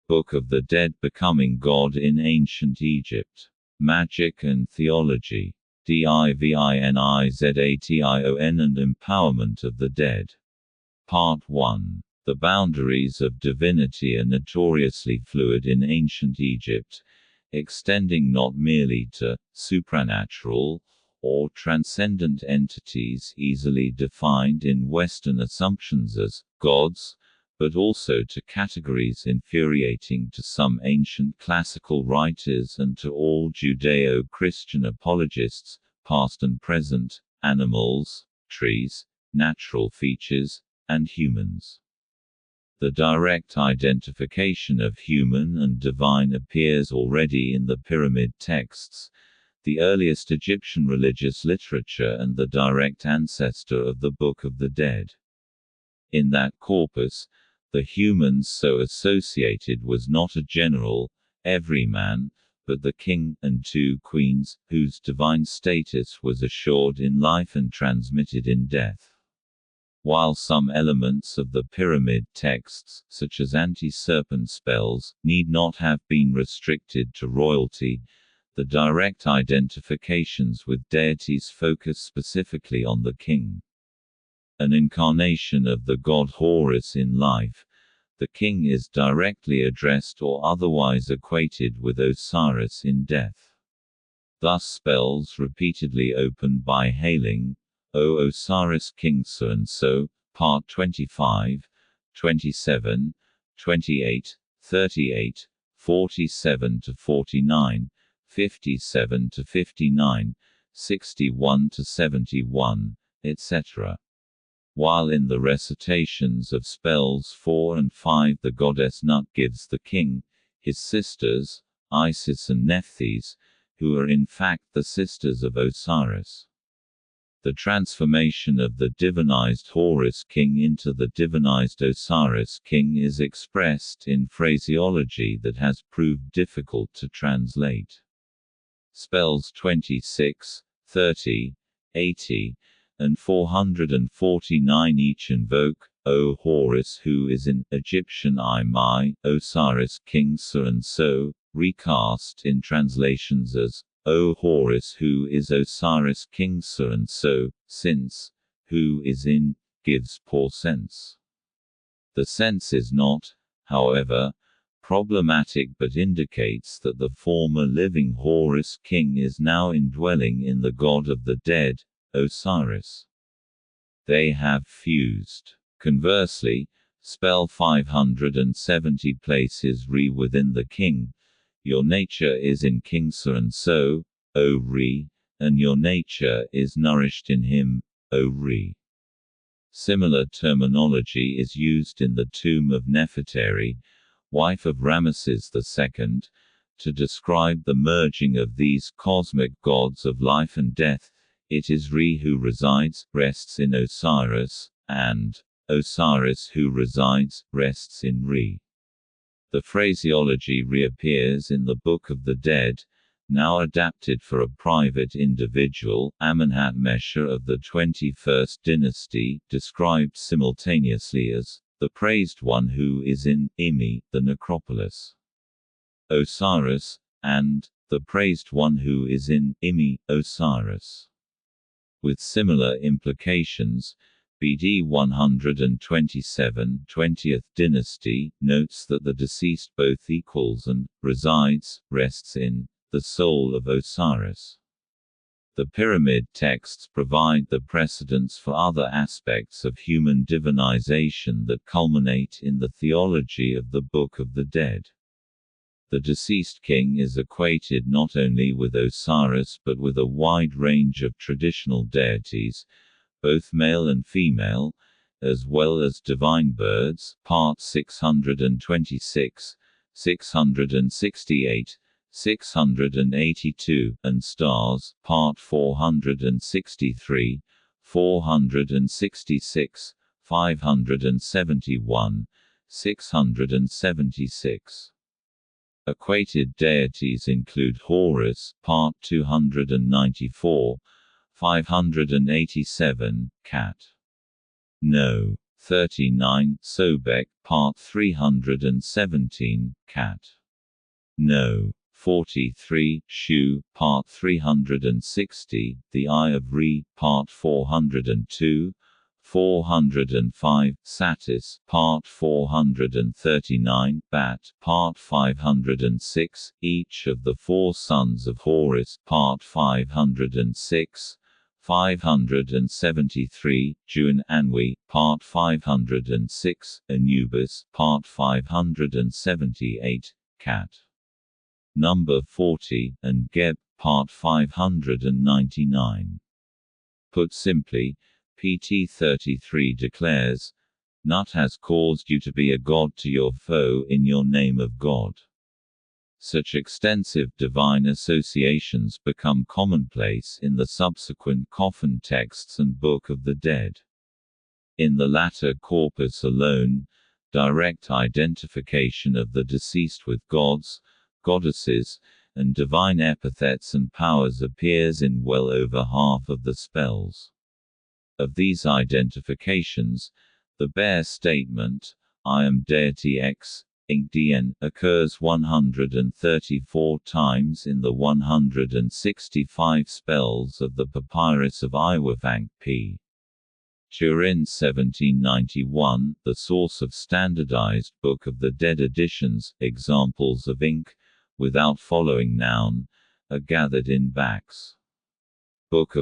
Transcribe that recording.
Book of the Dead becoming God in Ancient Egypt. Magic and Theology. Divinization and Empowerment of the Dead. Part 1. The boundaries of divinity are notoriously fluid in ancient Egypt, extending not merely to supranatural or transcendent entities easily defined in Western assumptions as gods, but also to categories infuriating to some ancient classical writers and to all Judeo-Christian apologists, past and present, animals, trees, natural features, and humans. The direct identification of human and divine appears already in the pyramid texts, the earliest Egyptian religious literature and the direct ancestor of the Book of the Dead. In that corpus, the humans so associated was not a general, everyman, but the king and two queens, whose divine status was assured in life and transmitted in death. While some elements of the pyramid texts, such as anti-serpent spells, need not have been restricted to royalty, the direct identifications with deities focus specifically on the king. An incarnation of the god Horus in life, the king is directly addressed or otherwise equated with Osiris in death. Thus spells repeatedly open by hailing, O Osiris King so and so, Part 25, 27, 28, 38, 47-49, 57-59, 61-71, etc. While in the recitations of spells 4 and 5 the goddess Nut gives the king, his sisters, Isis and Nephthys, who are in fact the sisters of Osiris. The transformation of the divinized Horus king into the divinized Osiris king is expressed in phraseology that has proved difficult to translate. Spells 26, 30, 80, and 449 each invoke, O Horus who is in Egyptian I, Osiris King so and so, recast in translations as O Horus who is Osiris King so and so, since who is in gives poor sense. The sense is not, however, problematic but indicates that the former living Horus king is now indwelling in the god of the dead, Osiris. They have fused. Conversely, spell 570 places Re within the king. Your nature is in King so and so, O Re, and your nature is nourished in him, O Re. Similar terminology is used in the tomb of Nefertari, wife of Ramesses II, to describe the merging of these cosmic gods of life and death. It is Re who resides, rests in Osiris, and Osiris who resides, rests in Re. The phraseology reappears in the Book of the Dead, now adapted for a private individual, Amenhotep of the 21st dynasty, described simultaneously as the praised one who is in Imi, the necropolis. Osiris, and the praised one who is in Imi, Osiris. With similar implications, BD 127 20th dynasty notes that the deceased both equals and resides, rests in the soul of Osiris. The pyramid texts provide the precedents for other aspects of human divinization that culminate in the theology of the Book of the Dead. The deceased king is equated not only with Osiris but with a wide range of traditional deities, both male and female, as well as divine birds, Part 626, 668, 682, and stars, Part 463, 466, 571, 676. Equated deities include Horus, Part 294, 587, Cat. No. 39, Sobek, Part 317, Cat. No. 43, Shu, Part 360, The Eye of Re, Part 402, 405, Satis, Part 439, Bat, Part 506, each of the four sons of Horus, Part 506, 573, Juan Anwi, Part 506, Anubis, Part 578, Cat. Number 40, and Geb, Part 599. Put simply, PT 33 declares, Nut has caused you to be a god to your foe in your name of God. Such extensive divine associations become commonplace in the subsequent coffin texts and Book of the Dead. In the latter corpus alone, direct identification of the deceased with gods, goddesses, and divine epithets and powers appears in well over half of the spells. Of these identifications, the bare statement, I am deity X, Inc. Dien, occurs 134 times in the 165 spells of the Papyrus of Iwavank p. Turin 1791, the source of standardized Book of the Dead editions. Examples of Inc. without following noun are gathered in Bach's Book of